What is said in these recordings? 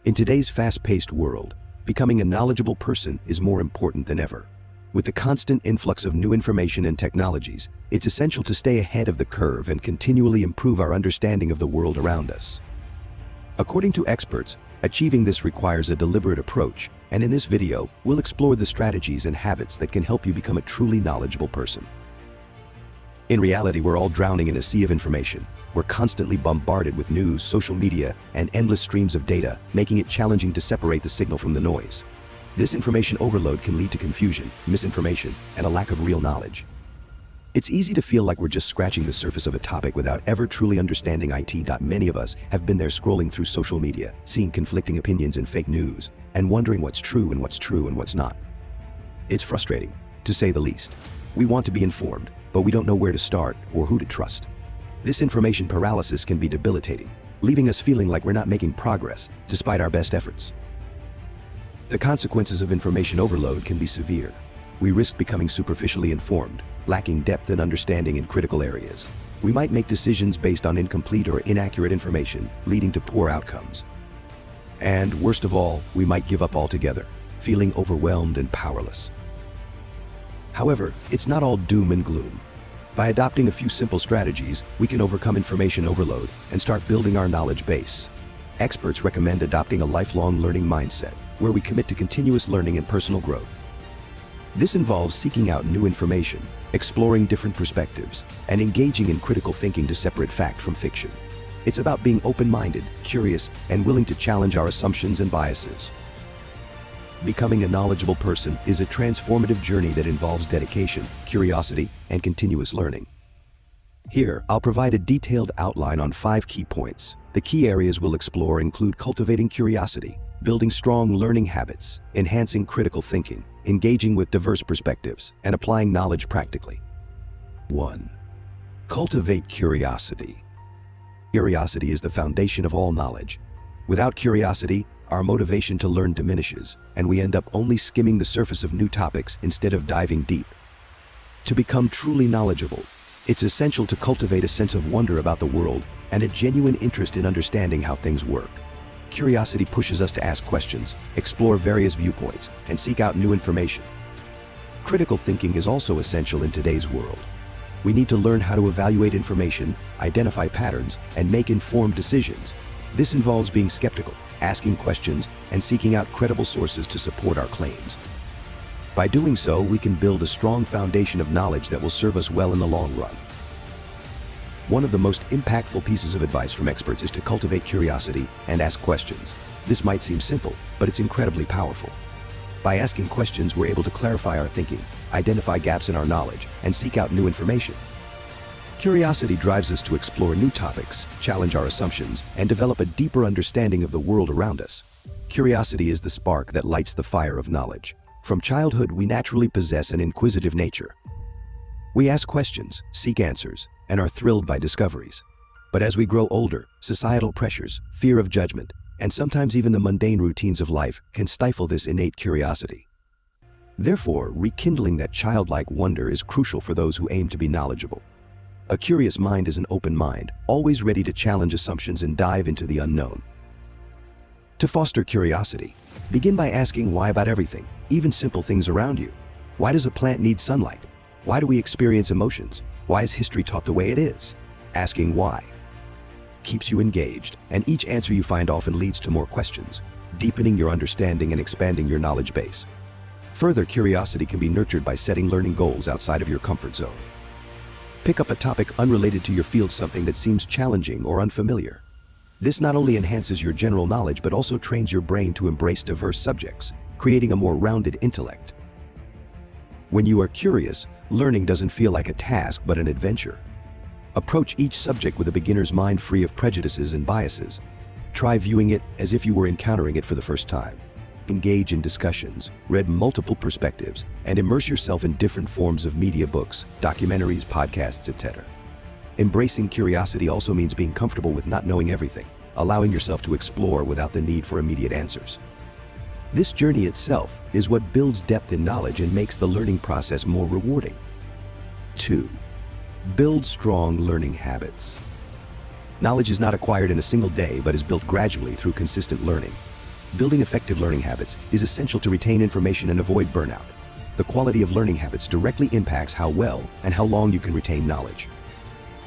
In today's fast-paced world, becoming a knowledgeable person is more important than ever. With the constant influx of new information and technologies, it's essential to stay ahead of the curve and continually improve our understanding of the world around us. According to experts, achieving this requires a deliberate approach, and in this video, we'll explore the strategies and habits that can help you become a truly knowledgeable person. In reality, we're all drowning in a sea of information. We're constantly bombarded with news, social media, and endless streams of data, making it challenging to separate the signal from the noise. This information overload can lead to confusion, misinformation, and a lack of real knowledge. It's easy to feel like we're just scratching the surface of a topic without ever truly understanding it. Many of us have been there scrolling through social media, seeing conflicting opinions and fake news, and wondering what's true and what's not. It's frustrating, to say the least. We want to be informed, but we don't know where to start or who to trust. This information paralysis can be debilitating, leaving us feeling like we're not making progress despite our best efforts. The consequences of information overload can be severe. We risk becoming superficially informed, lacking depth and understanding in critical areas. We might make decisions based on incomplete or inaccurate information, leading to poor outcomes. And worst of all, we might give up altogether, feeling overwhelmed and powerless. However, it's not all doom and gloom. By adopting a few simple strategies, we can overcome information overload and start building our knowledge base. Experts recommend adopting a lifelong learning mindset, where we commit to continuous learning and personal growth. This involves seeking out new information, exploring different perspectives, and engaging in critical thinking to separate fact from fiction. It's about being open-minded, curious, and willing to challenge our assumptions and biases. Becoming a knowledgeable person is a transformative journey that involves dedication, curiosity, and continuous learning. Here, I'll provide a detailed outline on 5 key points. The key areas we'll explore include cultivating curiosity, building strong learning habits, enhancing critical thinking, engaging with diverse perspectives, and applying knowledge practically. 1. Cultivate curiosity. Curiosity is the foundation of all knowledge. Without curiosity, our motivation to learn diminishes, and we end up only skimming the surface of new topics instead of diving deep. To become truly knowledgeable, it's essential to cultivate a sense of wonder about the world and a genuine interest in understanding how things work. Curiosity pushes us to ask questions, explore various viewpoints, and seek out new information. Critical thinking is also essential in today's world. We need to learn how to evaluate information, identify patterns, and make informed decisions. This involves being skeptical, asking questions, and seeking out credible sources to support our claims. By doing so, we can build a strong foundation of knowledge that will serve us well in the long run. One of the most impactful pieces of advice from experts is to cultivate curiosity and ask questions. This might seem simple, but it's incredibly powerful. By asking questions, we're able to clarify our thinking, identify gaps in our knowledge, and seek out new information. Curiosity drives us to explore new topics, challenge our assumptions, and develop a deeper understanding of the world around us. Curiosity is the spark that lights the fire of knowledge. From childhood, we naturally possess an inquisitive nature. We ask questions, seek answers, and are thrilled by discoveries. But as we grow older, societal pressures, fear of judgment, and sometimes even the mundane routines of life can stifle this innate curiosity. Therefore, rekindling that childlike wonder is crucial for those who aim to be knowledgeable. A curious mind is an open mind, always ready to challenge assumptions and dive into the unknown. To foster curiosity, begin by asking why about everything, even simple things around you. Why does a plant need sunlight? Why do we experience emotions? Why is history taught the way it is? Asking why keeps you engaged, and each answer you find often leads to more questions, deepening your understanding and expanding your knowledge base. Further, curiosity can be nurtured by setting learning goals outside of your comfort zone. Pick up a topic unrelated to your field, something that seems challenging or unfamiliar. This not only enhances your general knowledge but also trains your brain to embrace diverse subjects, creating a more rounded intellect. When you are curious, learning doesn't feel like a task but an adventure. Approach each subject with a beginner's mind, free of prejudices and biases. Try viewing it as if you were encountering it for the first time. Engage in discussions, read multiple perspectives, and immerse yourself in different forms of media, books, documentaries, podcasts, etc. Embracing curiosity also means being comfortable with not knowing everything, allowing yourself to explore without the need for immediate answers. This journey itself is what builds depth in knowledge and makes the learning process more rewarding. 2. Build strong learning habits. Knowledge is not acquired in a single day but is built gradually through consistent learning. Building effective learning habits is essential to retain information and avoid burnout. The quality of learning habits directly impacts how well and how long you can retain knowledge.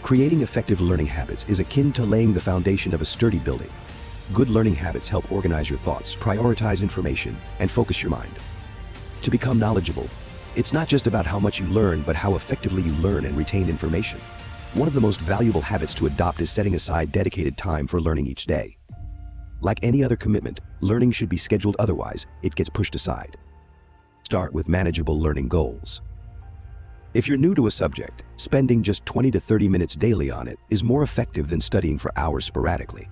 Creating effective learning habits is akin to laying the foundation of a sturdy building. Good learning habits help organize your thoughts, prioritize information, and focus your mind. To become knowledgeable, it's not just about how much you learn, but how effectively you learn and retain information. One of the most valuable habits to adopt is setting aside dedicated time for learning each day. Like any other commitment, learning should be scheduled, otherwise it gets pushed aside. Start with manageable learning goals. If you're new to a subject, spending just 20 to 30 minutes daily on it is more effective than studying for hours sporadically.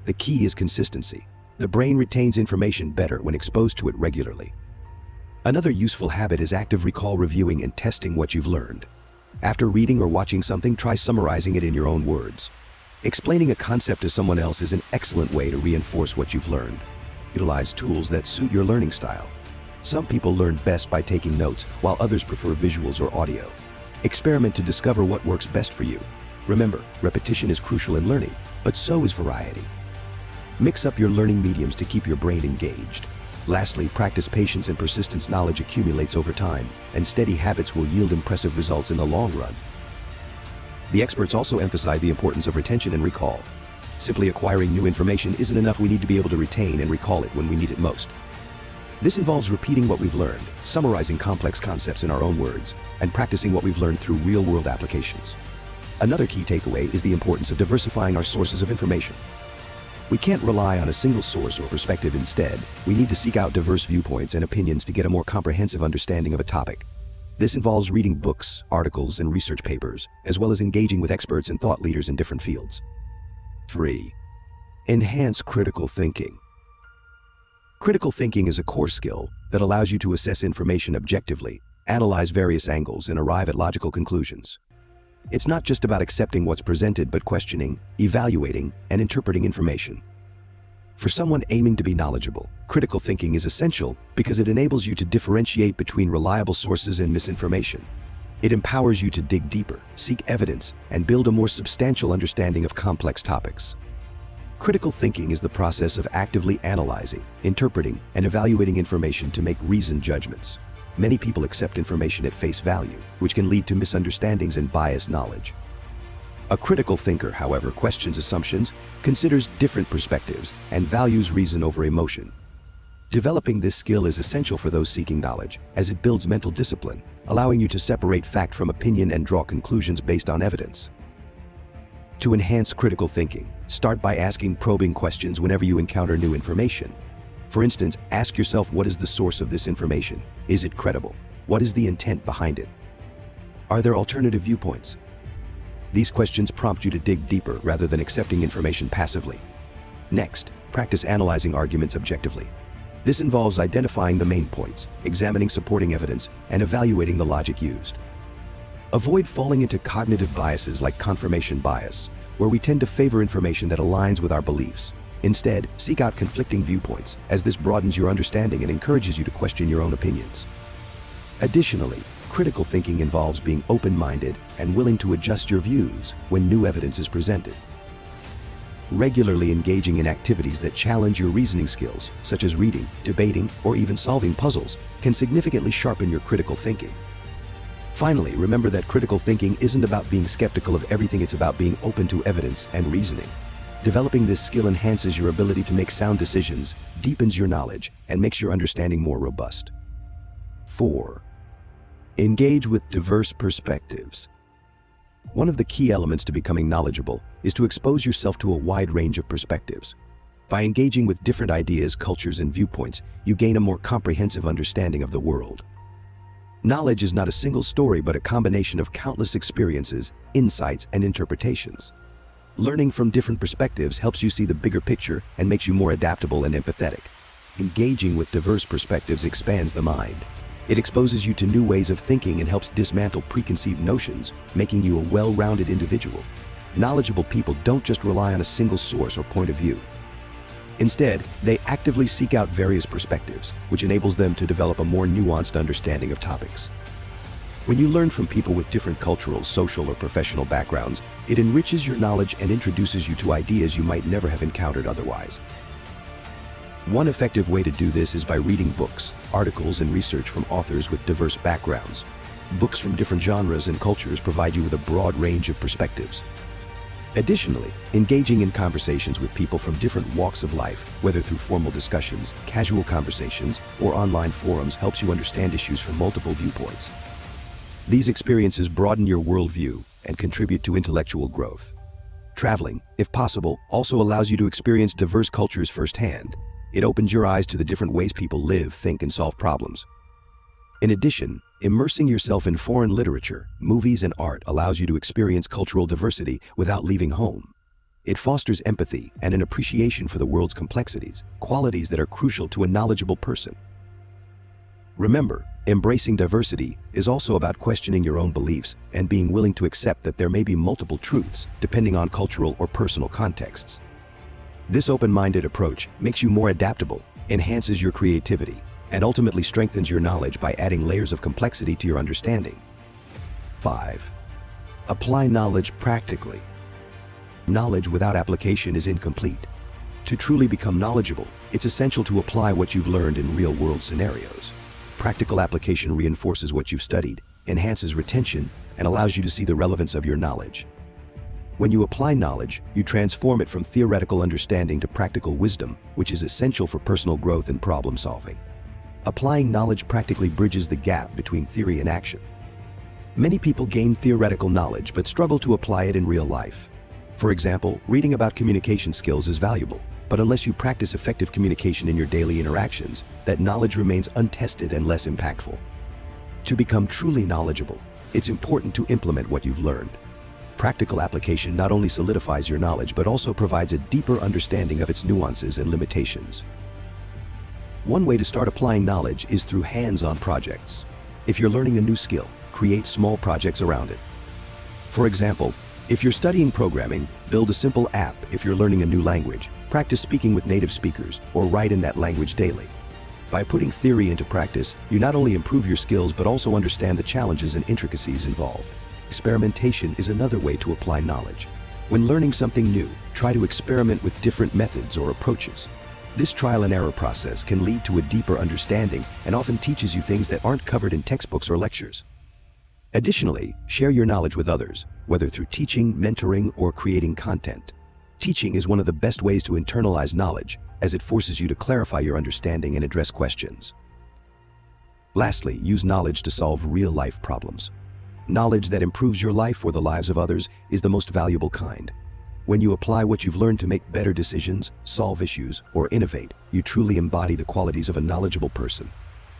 The key is consistency. The brain retains information better when exposed to it regularly. Another useful habit is active recall, reviewing and testing what you've learned. After reading or watching something, try summarizing it in your own words. Explaining a concept to someone else is an excellent way to reinforce what you've learned. Utilize tools that suit your learning style. Some people learn best by taking notes, while others prefer visuals or audio. Experiment to discover what works best for you. Remember, repetition is crucial in learning, but so is variety. Mix up your learning mediums to keep your brain engaged. Lastly, practice patience and persistence. Knowledge accumulates over time, and steady habits will yield impressive results in the long run. The experts also emphasize the importance of retention and recall. Simply acquiring new information isn't enough. We need to be able to retain and recall it when we need it most. This involves repeating what we've learned, summarizing complex concepts in our own words, and practicing what we've learned through real-world applications. Another key takeaway is the importance of diversifying our sources of information. We can't rely on a single source or perspective. Instead, we need to seek out diverse viewpoints and opinions to get a more comprehensive understanding of a topic. This involves reading books, articles, and research papers, as well as engaging with experts and thought leaders in different fields. 3. Enhance critical thinking. Critical thinking is a core skill that allows you to assess information objectively, analyze various angles, and arrive at logical conclusions. It's not just about accepting what's presented, but questioning, evaluating, and interpreting information. For someone aiming to be knowledgeable, critical thinking is essential because it enables you to differentiate between reliable sources and misinformation. It empowers you to dig deeper, seek evidence, and build a more substantial understanding of complex topics. Critical thinking is the process of actively analyzing, interpreting, and evaluating information to make reasoned judgments. Many people accept information at face value, which can lead to misunderstandings and biased knowledge. A critical thinker, however, questions assumptions, considers different perspectives, and values reason over emotion. Developing this skill is essential for those seeking knowledge, as it builds mental discipline, allowing you to separate fact from opinion and draw conclusions based on evidence. To enhance critical thinking, start by asking probing questions whenever you encounter new information. For instance, ask yourself, what is the source of this information? Is it credible? What is the intent behind it? Are there alternative viewpoints? These questions prompt you to dig deeper rather than accepting information passively. Next, practice analyzing arguments objectively. This involves identifying the main points, examining supporting evidence, and evaluating the logic used. Avoid falling into cognitive biases like confirmation bias, where we tend to favor information that aligns with our beliefs. Instead, seek out conflicting viewpoints, as this broadens your understanding and encourages you to question your own opinions. Additionally, critical thinking involves being open-minded and willing to adjust your views when new evidence is presented. Regularly engaging in activities that challenge your reasoning skills, such as reading, debating, or even solving puzzles, can significantly sharpen your critical thinking. Finally, remember that critical thinking isn't about being skeptical of everything. It's about being open to evidence and reasoning. Developing this skill enhances your ability to make sound decisions, deepens your knowledge, and makes your understanding more robust. 4. Engage with diverse perspectives. One of the key elements to becoming knowledgeable is to expose yourself to a wide range of perspectives. By engaging with different ideas, cultures, and viewpoints, you gain a more comprehensive understanding of the world. Knowledge is not a single story, but a combination of countless experiences, insights, and interpretations. Learning from different perspectives helps you see the bigger picture and makes you more adaptable and empathetic. Engaging with diverse perspectives expands the mind. It exposes you to new ways of thinking and helps dismantle preconceived notions, making you a well-rounded individual. Knowledgeable people don't just rely on a single source or point of view. Instead, they actively seek out various perspectives, which enables them to develop a more nuanced understanding of topics. When you learn from people with different cultural, social, or professional backgrounds, it enriches your knowledge and introduces you to ideas you might never have encountered otherwise. One effective way to do this is by reading books, articles, and research from authors with diverse backgrounds. Books from different genres and cultures provide you with a broad range of perspectives. Additionally, engaging in conversations with people from different walks of life, whether through formal discussions, casual conversations, or online forums, helps you understand issues from multiple viewpoints. These experiences broaden your worldview and contribute to intellectual growth. Traveling, if possible, also allows you to experience diverse cultures firsthand. It opens your eyes to the different ways people live, think, and solve problems. In addition, immersing yourself in foreign literature, movies, and art allows you to experience cultural diversity without leaving home. It fosters empathy and an appreciation for the world's complexities, qualities that are crucial to a knowledgeable person. Remember, embracing diversity is also about questioning your own beliefs and being willing to accept that there may be multiple truths depending on cultural or personal contexts. This open-minded approach makes you more adaptable, enhances your creativity, and ultimately strengthens your knowledge by adding layers of complexity to your understanding. 5. Apply knowledge practically. Knowledge without application is incomplete. To truly become knowledgeable, it's essential to apply what you've learned in real-world scenarios. Practical application reinforces what you've studied, enhances retention, and allows you to see the relevance of your knowledge. When you apply knowledge, you transform it from theoretical understanding to practical wisdom, which is essential for personal growth and problem solving. Applying knowledge practically bridges the gap between theory and action. Many people gain theoretical knowledge but struggle to apply it in real life. For example, reading about communication skills is valuable, but unless you practice effective communication in your daily interactions, that knowledge remains untested and less impactful. To become truly knowledgeable, it's important to implement what you've learned. Practical application not only solidifies your knowledge but also provides a deeper understanding of its nuances and limitations. One way to start applying knowledge is through hands-on projects. If you're learning a new skill, create small projects around it. For example, if you're studying programming, build a simple app. If you're learning a new language, practice speaking with native speakers or write in that language daily. By putting theory into practice, you not only improve your skills but also understand the challenges and intricacies involved. Experimentation is another way to apply knowledge. When learning something new, try to experiment with different methods or approaches. This trial and error process can lead to a deeper understanding and often teaches you things that aren't covered in textbooks or lectures. Additionally, share your knowledge with others, whether through teaching, mentoring, or creating content. Teaching is one of the best ways to internalize knowledge, as it forces you to clarify your understanding and address questions. Lastly, use knowledge to solve real-life problems. Knowledge that improves your life or the lives of others is the most valuable kind. When you apply what you've learned to make better decisions, solve issues, or innovate, you truly embody the qualities of a knowledgeable person.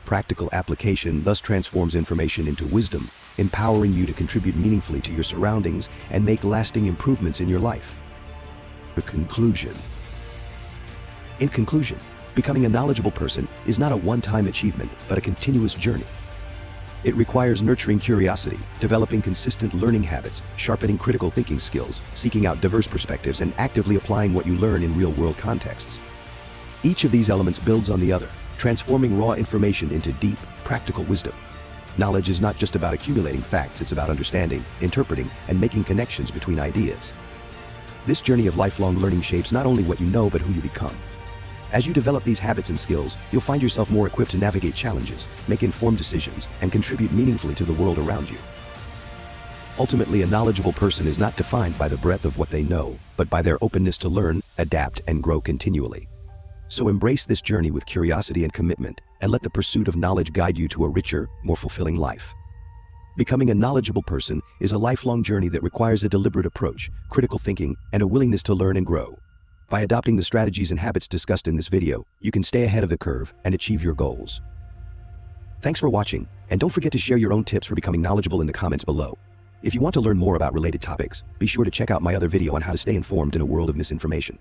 Practical application thus transforms information into wisdom, empowering you to contribute meaningfully to your surroundings and make lasting improvements in your life. In conclusion, becoming a knowledgeable person is not a one-time achievement, but a continuous journey. It requires nurturing curiosity, developing consistent learning habits, sharpening critical thinking skills, seeking out diverse perspectives, and actively applying what you learn in real-world contexts. Each of these elements builds on the other, transforming raw information into deep, practical wisdom. Knowledge is not just about accumulating facts, it's about understanding, interpreting, and making connections between ideas. This journey of lifelong learning shapes not only what you know but who you become. As you develop these habits and skills, you'll find yourself more equipped to navigate challenges, make informed decisions, and contribute meaningfully to the world around you. Ultimately, a knowledgeable person is not defined by the breadth of what they know, but by their openness to learn, adapt, and grow continually. So embrace this journey with curiosity and commitment, and let the pursuit of knowledge guide you to a richer, more fulfilling life. Becoming a knowledgeable person is a lifelong journey that requires a deliberate approach, critical thinking, and a willingness to learn and grow. By adopting the strategies and habits discussed in this video, you can stay ahead of the curve and achieve your goals. Thanks for watching, and don't forget to share your own tips for becoming knowledgeable in the comments below. If you want to learn more about related topics, be sure to check out my other video on how to stay informed in a world of misinformation.